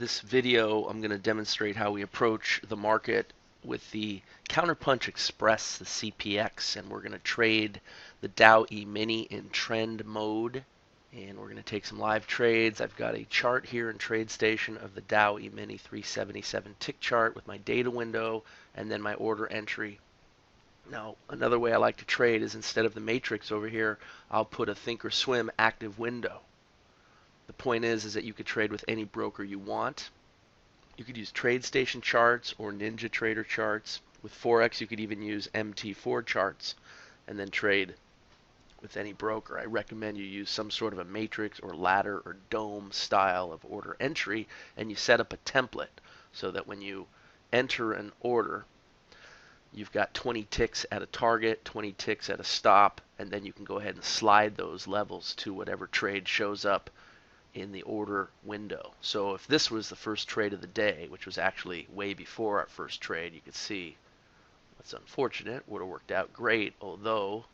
This video, I'm going to demonstrate how we approach the market with the Counterpunch Express, the CPX, and we're going to trade the Dow E-mini in trend mode. And we're going to take some live trades. I've got a chart here in TradeStation of the Dow E-mini 377 tick chart with my data window and then my order entry. Now, another way I like to trade is instead of the matrix over here, I'll put a Thinkorswim active window. The point is that you could trade with any broker you want. You could use TradeStation charts or NinjaTrader charts. With Forex, you could even use MT4 charts and then trade with any broker. I recommend you use some sort of a matrix or ladder or dome style of order entry, and you set up a template so that when you enter an order, you've got 20 ticks at a target, 20 ticks at a stop, and then you can go ahead and slide those levels to whatever trade shows up in the order window. So if this was the first trade of the day, which was actually way before our first trade, you could see that's unfortunate. Would have worked out great, although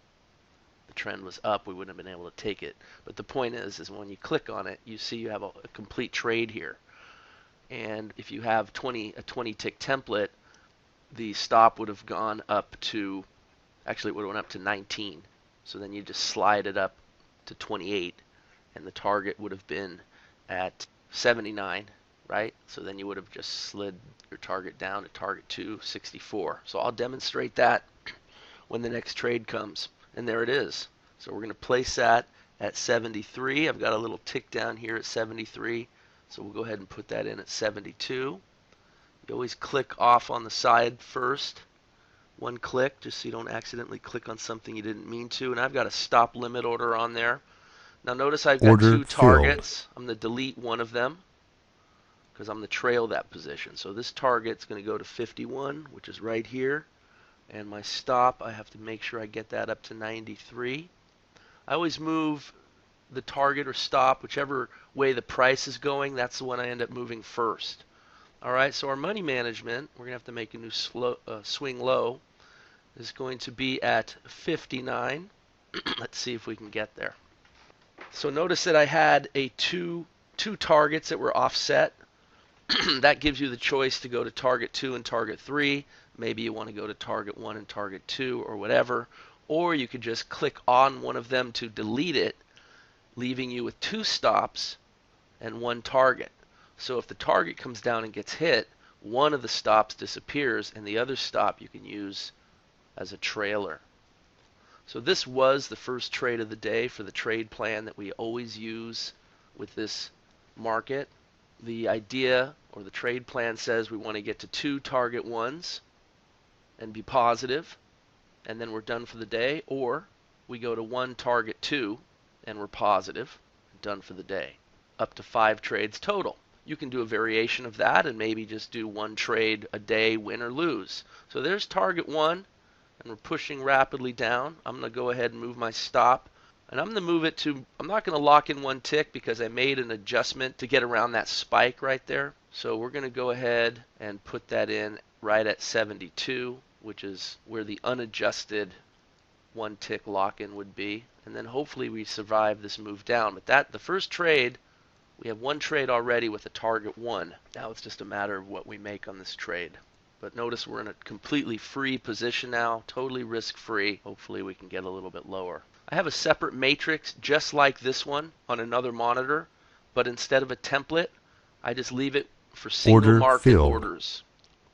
the trend was up, we wouldn't have been able to take it. But the point is when you click on it, you see you have a complete trade here. And if you have a 20 tick template, the stop would have gone up to, actually it would have went up to 19. So then you just slide it up to 28. And the target would have been at 79, right? So then you would have just slid your target down to target 264. So I'll demonstrate that when the next trade comes. And there it is. So we're going to place that at 73. I've got a little tick down here at 73. So we'll go ahead and put that in at 72. You always click off on the side first. One click, just so you don't accidentally click on something you didn't mean to. And I've got a stop limit order on there. Now notice I've got Order two targets. filled. I'm going to delete one of them because I'm going to trail that position. So this target's going to go to 51, which is right here. And my stop, I have to make sure I get that up to 93. I always move the target or stop, whichever way the price is going, that's the one I end up moving first. All right, so our money management, we're going to have to make a new swing low, is going to be at 59. Let's see if we can get there. So notice that I had two targets that were offset. That gives you the choice to go to target 2 and target 3. Maybe you want to go to target 1 and target 2 or whatever. Or you could just click on one of them to delete it, leaving you with 2 stops and 1 target. So if the target comes down and gets hit, one of the stops disappears and the other stop you can use as a trailer. So this was the first trade of the day for the trade plan that we always use with this market. The idea or the trade plan says we want to get to 2 target 1s and be positive, and then we're done for the day, or we go to 1 target 2 and we're positive, done for the day. Up to 5 trades total. You can do a variation of that and maybe just do 1 trade a day, win or lose. So there's target 1. And we're pushing rapidly down. I'm going to go ahead and move my stop. And I'm going to move it to, I'm not going to lock in 1 tick because I made an adjustment to get around that spike right there. So we're going to go ahead and put that in right at 72, which is where the unadjusted 1 tick lock-in would be. And then hopefully we survive this move down. But the first trade, we have 1 trade already with a target 1. Now it's just a matter of what we make on this trade. But notice we're in a completely free position now, totally risk-free. Hopefully we can get a little bit lower. I have a separate matrix just like this one on another monitor, but instead of a template, I just leave it for single Order market filled. orders.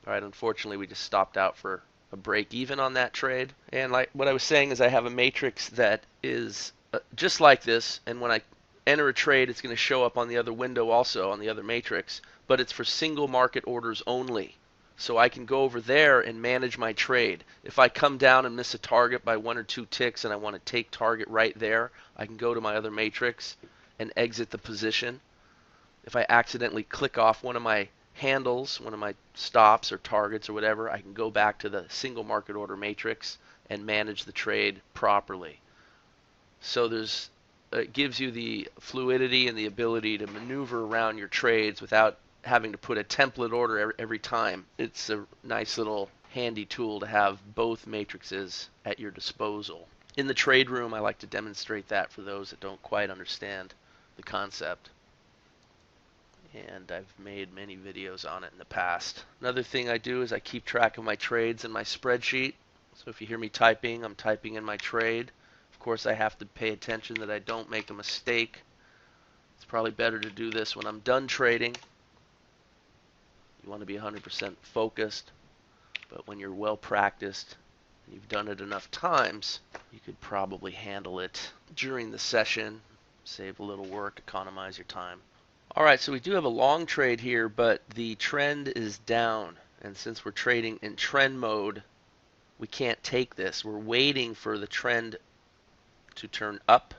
All right, unfortunately we just stopped out for a break even on that trade. And like what I was saying is I have a matrix that is just like this, and when I enter a trade, it's going to show up on the other window also, on the other matrix, but it's for single market orders only. So I can go over there and manage my trade. If I come down and miss a target by 1 or 2 ticks and I want to take target right there, I can go to my other matrix and exit the position. If I accidentally click off one of my handles, one of my stops or targets or whatever, I can go back to the single market order matrix and manage the trade properly. So it gives you the fluidity and the ability to maneuver around your trades without having to put a template order every time. It's a nice little handy tool to have both matrices at your disposal. In the trade room, I like to demonstrate that for those that don't quite understand the concept. and I've made many videos on it in the past. Another thing I do is I keep track of my trades in my spreadsheet. So if you hear me typing, I'm typing in my trade. Of course, I have to pay attention that I don't make a mistake. It's probably better to do this when I'm done trading. You want to be 100% focused, but when you're well practiced, and you've done it enough times, you could probably handle it during the session, save a little work, economize your time. All right, so we do have a long trade here, but the trend is down, and since we're trading in trend mode, we can't take this. We're waiting for the trend to turn up,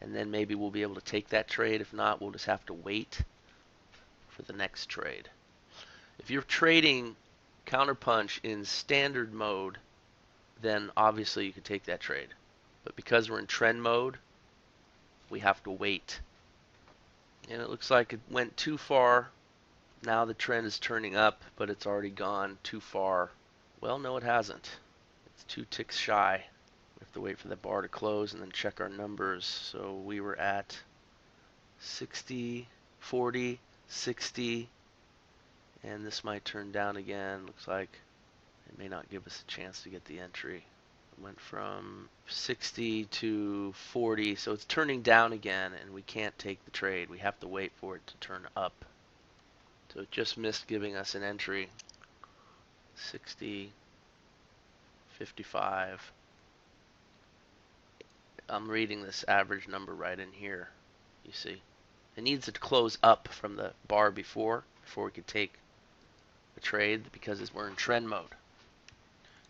and then maybe we'll be able to take that trade. If not, we'll just have to wait for the next trade. If you're trading counterpunch in standard mode, then obviously you could take that trade. But because we're in trend mode, we have to wait. And it looks like it went too far. Now the trend is turning up, but it's already gone too far. Well, no, it hasn't. It's 2 ticks shy. We have to wait for the bar to close and then check our numbers. So we were at 60, 40, 60, and this might turn down again. Looks like it may not give us a chance to get the entry. It went from 60 to 40, so it's turning down again, and we can't take the trade. We have to wait for it to turn up. So it just missed giving us an entry. 60, 55. I'm reading this average number right in here, you see. It needs to close up from the bar before we could take the trade, because we're in trend mode.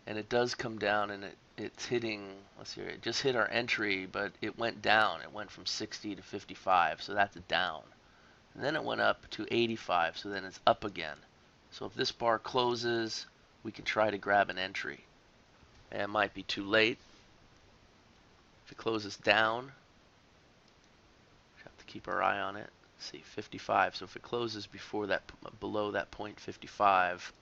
And it does come down, and it's hitting, let's see, it just hit our entry, but it went down. It went from 60 to 55, so that's a down. And then it went up to 85, so then it's up again. So if this bar closes, we can try to grab an entry. And it might be too late. If it closes down, we have to keep our eye on it. Let's see, 55. So if it closes before that, below that point 55,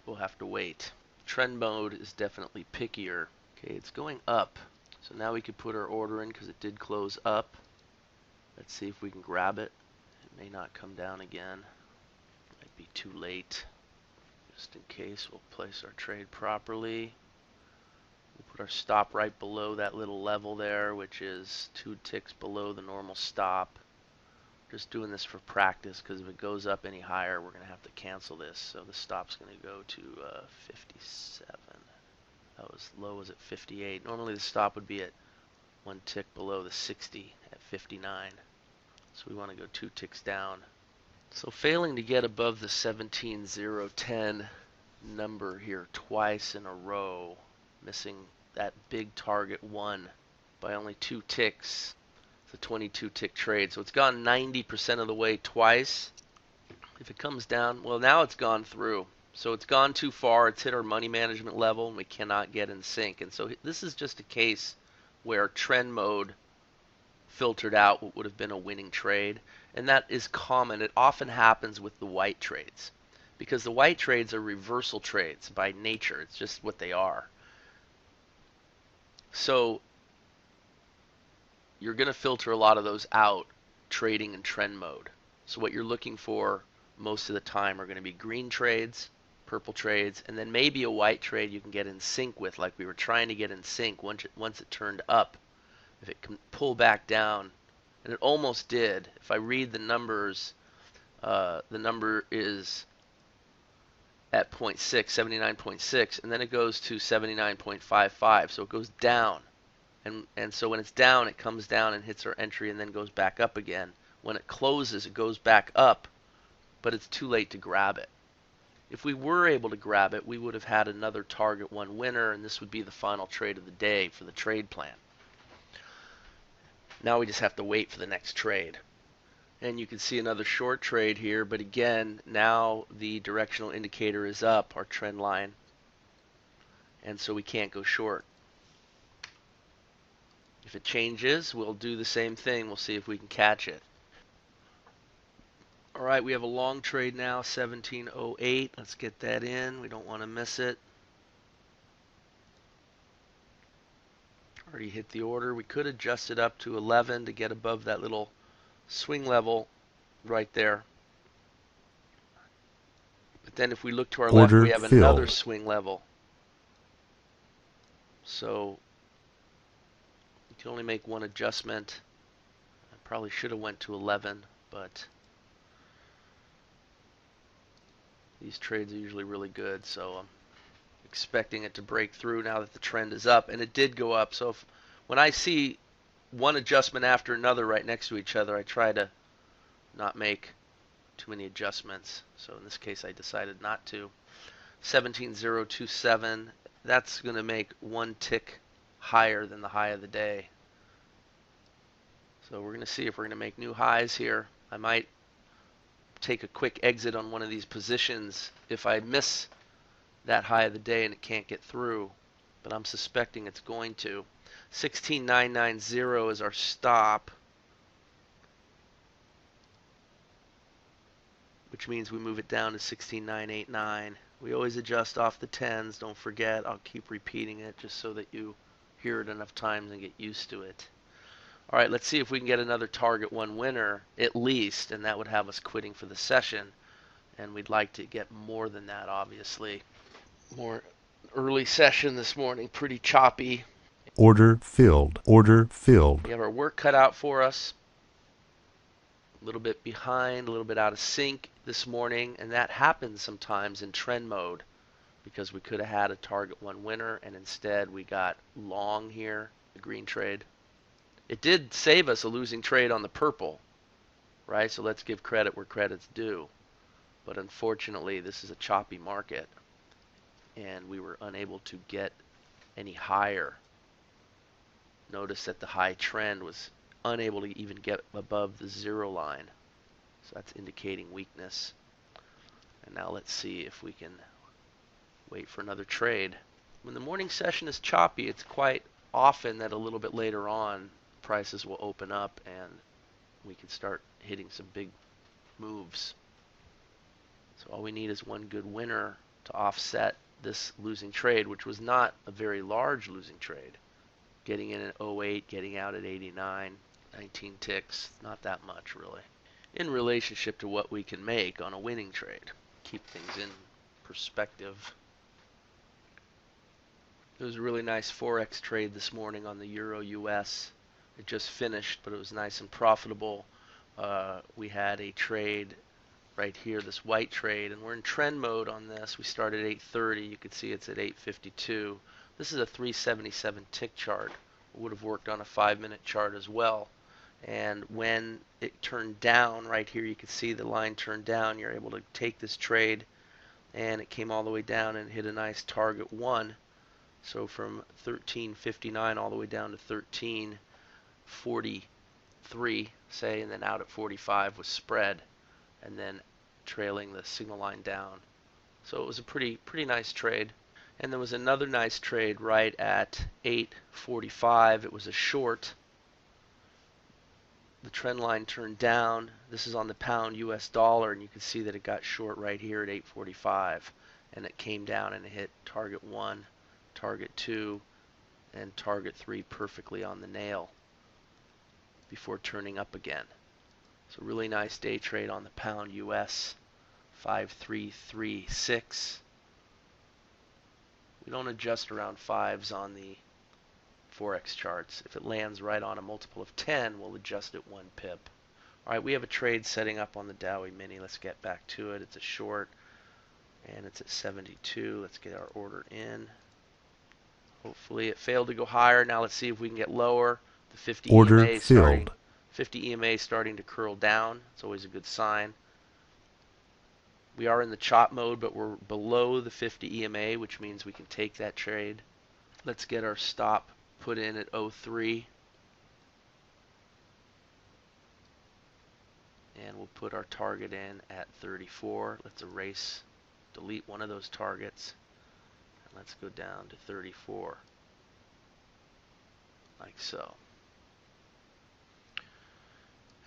we'll have to wait. Trend mode is definitely pickier. Okay, it's going up. So now we could put our order in because it did close up. Let's see if we can grab it. It may not come down again. Might be too late. Just in case, we'll place our trade properly. We'll put our stop right below that little level there, which is 2 ticks below the normal stop. Just doing this for practice, because if it goes up any higher, we're going to have to cancel this. So the stop's going to go to 57. That was low as at 58. Normally the stop would be at 1 tick below the 60 at 59. So we want to go 2 ticks down. So failing to get above the 17,010 number here twice in a row, missing that big target 1 by only 2 ticks. It's a 22 tick trade. So it's gone 90% of the way twice. If it comes down, well, now it's gone through. So it's gone too far. It's hit our money management level, and we cannot get in sync. And so this is just a case where trend mode filtered out what would have been a winning trade. And that is common. It often happens with the white trades, because the white trades are reversal trades by nature. It's just what they are. So you're going to filter a lot of those out trading in trend mode. So what you're looking for most of the time are going to be green trades, purple trades, and then maybe a white trade you can get in sync with, like we were trying to get in sync once it turned up. If it can pull back down, and it almost did. If I read the numbers, the number is at 0.6, 79.6, and then it goes to 79.55, so it goes down. And so when it's down, it comes down and hits our entry and then goes back up again. When it closes, it goes back up, but it's too late to grab it. If we were able to grab it, we would have had another target 1 winner, and this would be the final trade of the day for the trade plan. Now we just have to wait for the next trade. And you can see another short trade here, but again, now the directional indicator is up, our trend line, and so we can't go short. If it changes, we'll do the same thing. We'll see if we can catch it. All right, we have a long trade now, 1708. Let's get that in. We don't want to miss it. Already hit the order. We could adjust it up to 11 to get above that little swing level right there. But then if we look to our left, Order we have another filled. swing level. So you can only make one adjustment. I probably should have went to 11, but these trades are usually really good, so I'm expecting it to break through now that the trend is up, and it did go up. So when I see one adjustment after another right next to each other, I try to not make too many adjustments. So in this case, I decided not to. 17027, that's going to make one tick higher than the high of the day. So we're going to see if we're going to make new highs here. I might take a quick exit on one of these positions if I miss that high of the day and it can't get through, but I'm suspecting it's going to. 16990 is our stop, which means we move it down to 16989. We always adjust off the 10s, don't forget. I'll keep repeating it just so that you hear it enough times and get used to it. All right, let's see if we can get another target one winner at least, and that would have us quitting for the session, and we'd like to get more than that, obviously. More early session this morning, pretty choppy. Order filled. Order filled. We have our work cut out for us. A little bit behind, a little bit out of sync this morning, and that happens sometimes in trend mode because we could have had a target one winner, and instead we got long here, the green trade. It did save us a losing trade on the purple, right? So let's give credit where credit's due. But unfortunately, this is a choppy market, and we were unable to get any higher. Notice that the high trend was unable to even get above the zero line. So that's indicating weakness. And now let's see if we can wait for another trade. When the morning session is choppy, it's quite often that a little bit later on prices will open up and we can start hitting some big moves. So all we need is one good winner to offset this losing trade, which was not a very large losing trade. Getting in at 08, getting out at 89, 19 ticks, not that much really, in relationship to what we can make on a winning trade. Keep things in perspective. It was a really nice Forex trade this morning on the Euro US. It just finished, but it was nice and profitable. We had a trade right here, this white trade, and we're in trend mode on this. We started at 8:30. You can see it's at 8:52. This is a 377 tick chart. It would have worked on a 5-minute chart as well. And when it turned down, right here you can see the line turned down. You're able to take this trade, and it came all the way down and hit a nice target one. So from 13.59 all the way down to 13.43, say, and then out at 45 was spread, and then trailing the signal line down. So it was a pretty nice trade. And there was another nice trade right at 8:45. It was a short. The trend line turned down. This is on the pound US dollar, and you can see that it got short right here at 8:45, and it came down and it hit target 1, target 2, and target 3 perfectly on the nail before turning up again. So really nice day trade on the pound US, 5336. We don't adjust around 5s on the Forex charts. If it lands right on a multiple of 10, we'll adjust it 1 pip. All right, we have a trade setting up on the Dowie Mini. Let's get back to it. It's a short, and it's at 72. Let's get our order in. Hopefully it failed to go higher. Now let's see if we can get lower. The 50 Order EMA starting, filled. 50 EMA starting to curl down. It's always a good sign. We are in the chop mode, but we're below the 50 EMA, which means we can take that trade. Let's get our stop put in at 03. And we'll put our target in at 34. Let's delete one of those targets. And let's go down to 34. Like so.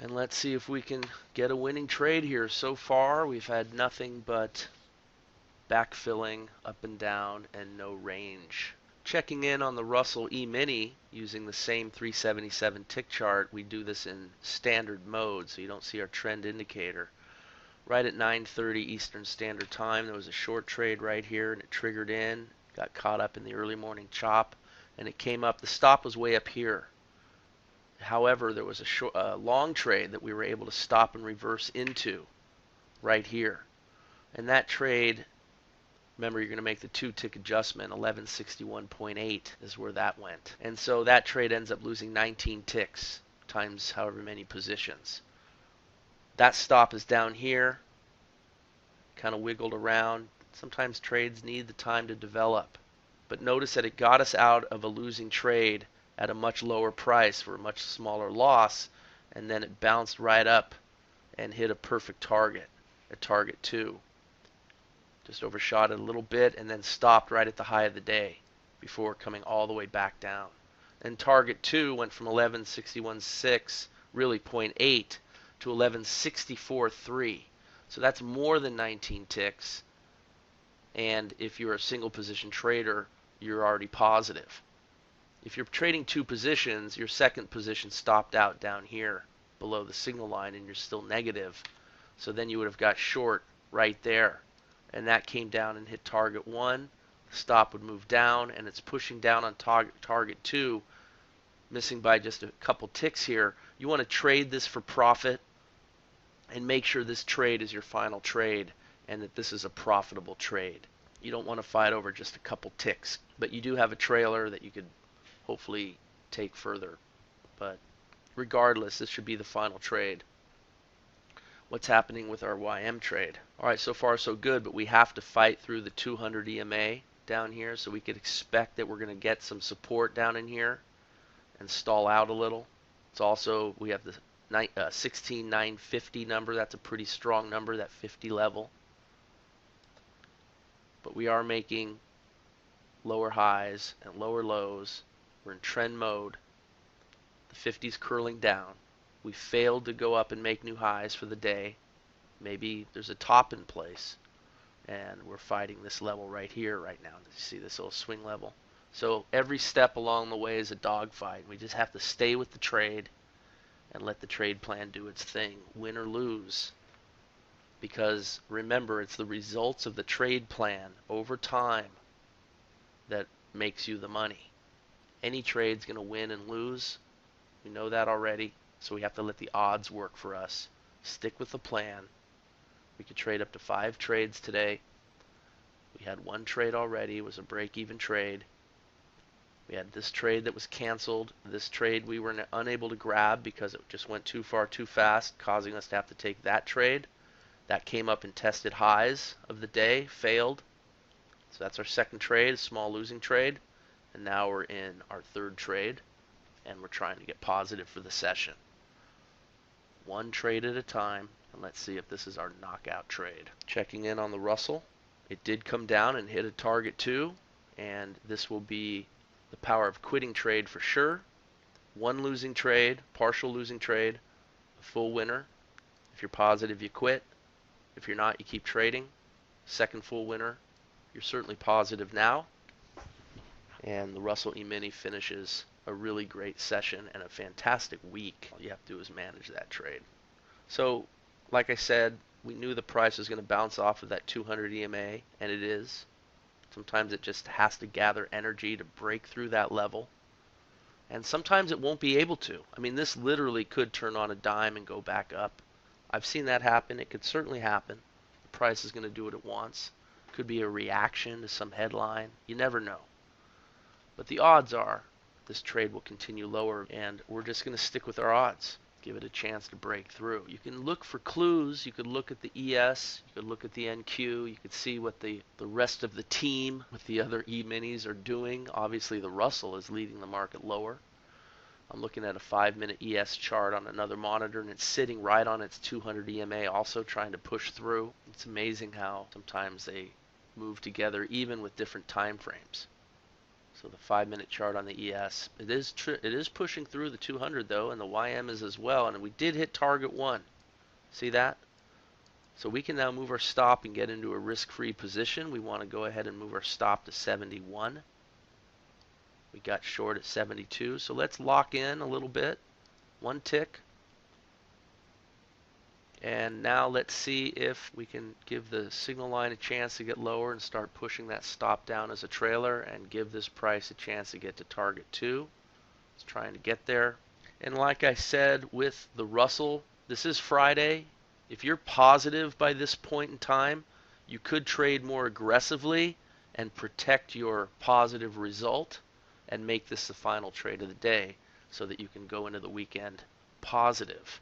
And let's see if we can get a winning trade here. So far, we've had nothing but backfilling up and down and no range. Checking in on the Russell E-mini using the same 377 tick chart. We do this in standard mode, so you don't see our trend indicator. right at 9:30 Eastern Standard Time. There was a short trade right here, and it triggered in, got caught up in the early morning chop, and it came up. The stop was way up here. However, there was a long trade that we were able to stop and reverse into right here. And that trade, remember, you're going to make the 2-tick adjustment. 1161.8 is where that went. And so that trade ends up losing 19 ticks times however many positions. That stop is down here, kind of wiggled around. Sometimes trades need the time to develop. But notice that it got us out of a losing trade at a much lower price for a much smaller loss, and then it bounced right up and hit a perfect target at target 2. Just overshot it a little bit and then stopped right at the high of the day before coming all the way back down. And target 2 went from 1161.6, really point 0.8, to 1164.3. So that's more than 19 ticks. And if you're a single position trader, you're already positive. If you're trading 2 positions, your second position stopped out down here below the signal line and you're still negative. So then you would have got short right there. And that came down and hit target 1. The stop would move down, and it's pushing down on target 2, missing by just a couple ticks here. You want to trade this for profit and make sure this trade is your final trade and that this is a profitable trade. You don't want to fight over just a couple ticks, but you do have a trailer that you could hopefully take further. But regardless, this should be the final trade. What's happening with our YM trade? All right, so far so good, but we have to fight through the 200 EMA down here, so we could expect that we're going to get some support down in here and stall out a little. It's also, we have the 16,950 number. That's a pretty strong number, that 50 level. But we are making lower highs and lower lows. We're in trend mode. The 50's curling down. We failed to go up and make new highs for the day. Maybe there's a top in place, and we're fighting this level right here right now. You see this little swing level? So every step along the way is a dogfight. We just have to stay with the trade and let the trade plan do its thing, win or lose. Because remember, it's the results of the trade plan over time that makes you the money. Any trade's going to win and lose. We know that already. So we have to let the odds work for us. Stick with the plan. We could trade up to 5 trades today. We had 1 trade already. It was a break-even trade. We had this trade that was canceled. This trade we were unable to grab because it just went too far too fast, causing us to have to take that trade. That came up and tested highs of the day, failed. So that's our second trade, a small losing trade. And now we're in our third trade, and we're trying to get positive for the session. 1 trade at a time, and let's see if this is our knockout trade. Checking in on the Russell. It did come down and hit a target 2, and this will be the power of quitting trade for sure. 1 losing trade, partial losing trade, a full winner. If you're positive, you quit. If you're not, you keep trading. Second full winner. You're certainly positive now. And the Russell E-mini finishes a really great session and a fantastic week. All you have to do is manage that trade. So, like I said, we knew the price was going to bounce off of that 200 EMA, and it is. Sometimes it just has to gather energy to break through that level. And sometimes it won't be able to. I mean, this literally could turn on a dime and go back up. I've seen that happen. It could certainly happen. The price is going to do what it wants. Could be a reaction to some headline. You never know. But the odds are this trade will continue lower, and we're just going to stick with our odds. Give it a chance to break through. You can look for clues. You could look at the ES. You could look at the NQ. You could see what the rest of the team with the other E-minis are doing. Obviously, the Russell is leading the market lower. I'm looking at a 5-minute ES chart on another monitor, and it's sitting right on its 200 EMA, also trying to push through. It's amazing how sometimes they move together, even with different time frames. So the 5-minute chart on the ES, it is pushing through the 200 though, and the YM is as well. And we did hit target 1. See that? So we can now move our stop and get into a risk-free position. We want to go ahead and move our stop to 71. We got short at 72, so let's lock in a little bit. 1 tick. And now let's see if we can give the signal line a chance to get lower and start pushing that stop down as a trailer and give this price a chance to get to target 2. It's trying to get there. And like I said with the Russell, this is Friday. If you're positive by this point in time, you could trade more aggressively and protect your positive result and make this the final trade of the day so that you can go into the weekend positive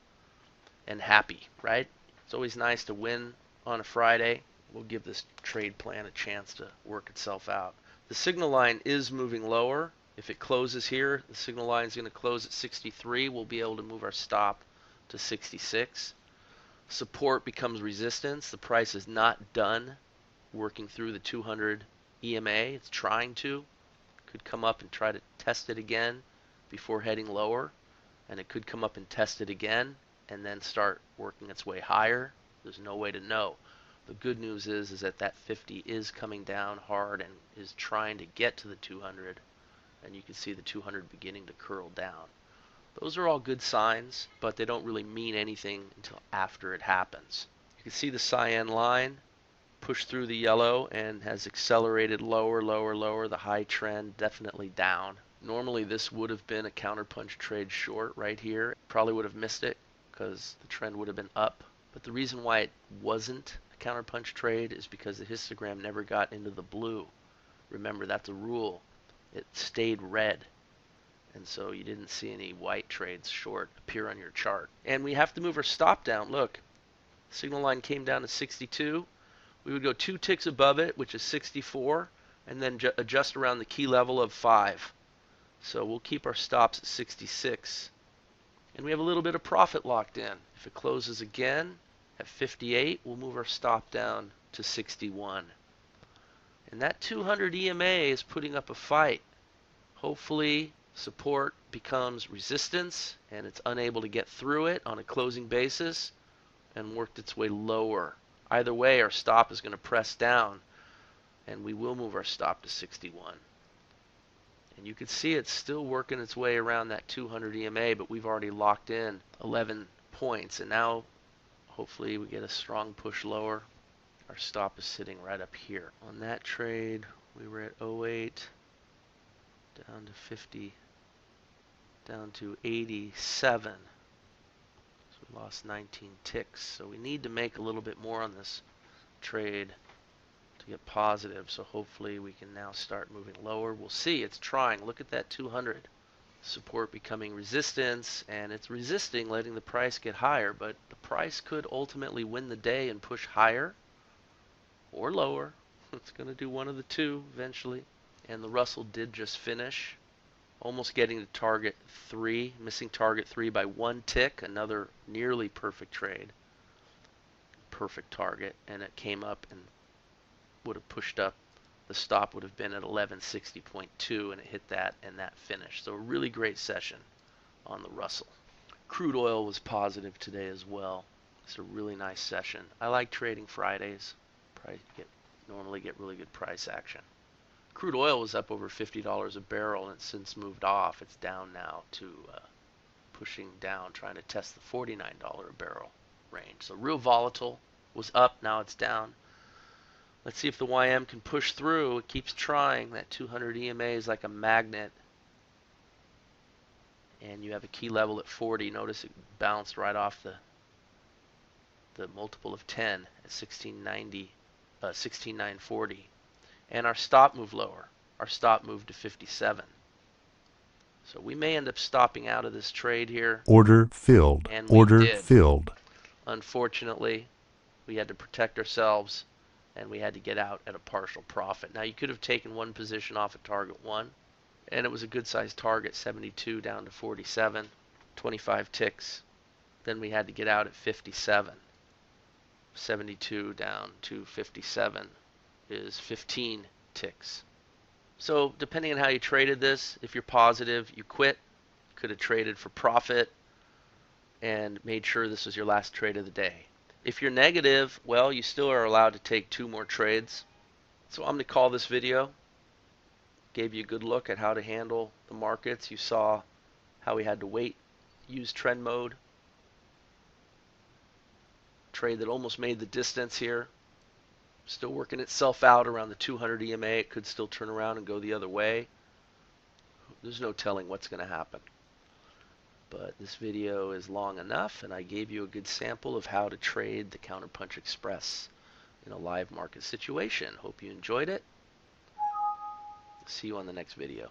and happy, right? It's always nice to win on a Friday. We'll give this trade plan a chance to work itself out. The signal line is moving lower. If it closes here, the signal line is going to close at 63. We'll be able to move our stop to 66. Support becomes resistance. The price is not done working through the 200 EMA. It's trying to. Could come up and try to test it again before heading lower, and it could come up and test it again and then start working its way higher. There's no way to know. The good news is that that 50 is coming down hard and is trying to get to the 200, and you can see the 200 beginning to curl down. Those are all good signs, but they don't really mean anything until after it happens. You can see the cyan line push through the yellow and has accelerated lower, lower, lower. The high trend definitely down. Normally this would have been a counterpunch trade short right here. Probably would have missed it because the trend would have been up. But the reason why it wasn't a counterpunch trade is because the histogram never got into the blue. Remember, that's a rule. It stayed red. And so you didn't see any white trades short appear on your chart. And we have to move our stop down. Look, signal line came down to 62. We would go 2 ticks above it, which is 64, and then adjust around the key level of 5. So we'll keep our stops at 66. And we have a little bit of profit locked in. If it closes again at 58, we'll move our stop down to 61. And that 200 EMA is putting up a fight. Hopefully support becomes resistance and it's unable to get through it on a closing basis and worked its way lower. Either way, our stop is going to press down, and we will move our stop to 61. And you can see it's still working its way around that 200 EMA, but we've already locked in 11 points, and now hopefully we get a strong push lower. Our stop is sitting right up here. On that trade, we were at 08, down to 50, down to 87. We lost 19 ticks, so we need to make a little bit more on this trade to get positive. So hopefully we can now start moving lower. We'll see. It's trying. Look at that 200 support becoming resistance, and it's resisting, letting the price get higher. But the price could ultimately win the day and push higher or lower. It's going to do one of the two eventually. And the Russell did just finish, almost getting to target 3, missing target 3 by 1 tick, another nearly perfect trade. Perfect target, and it came up and would have pushed up. The stop would have been at 1160.2, and it hit that, and that finished. So a really great session on the Russell. Crude oil was positive today as well. It's a really nice session. I like trading Fridays. Normally get really good price action. Crude oil was up over $50 a barrel, and it's since moved off. It's down now to pushing down, trying to test the $49 a barrel range. So real volatile. Was up, now it's down. Let's see if the YM can push through. It keeps trying. That 200 EMA is like a magnet. And you have a key level at 40. Notice it bounced right off the multiple of 10 at 16,940. And our stop moved lower. Our stop moved to 57. So we may end up stopping out of this trade here. Order filled. And we Order did. filled. Unfortunately, we had to protect ourselves, and we had to get out at a partial profit. Now, you could have taken one position off at target 1, and it was a good-sized target, 72 down to 47, 25 ticks. Then we had to get out at 57. 72 down to 57 is 15 ticks. So depending on how you traded this, if you're positive, you quit. Could have traded for profit and made sure this was your last trade of the day. If you're negative, well, you still are allowed to take 2 more trades. So I'm going to call this video. Gave you a good look at how to handle the markets. You saw how we had to wait, use trend mode, Trade that almost made the distance here. Still working itself out around the 200 EMA. It could still turn around and go the other way. There's no telling what's going to happen. But this video is long enough, and I gave you a good sample of how to trade the Counterpunch Express in a live market situation. Hope you enjoyed it. See you on the next video.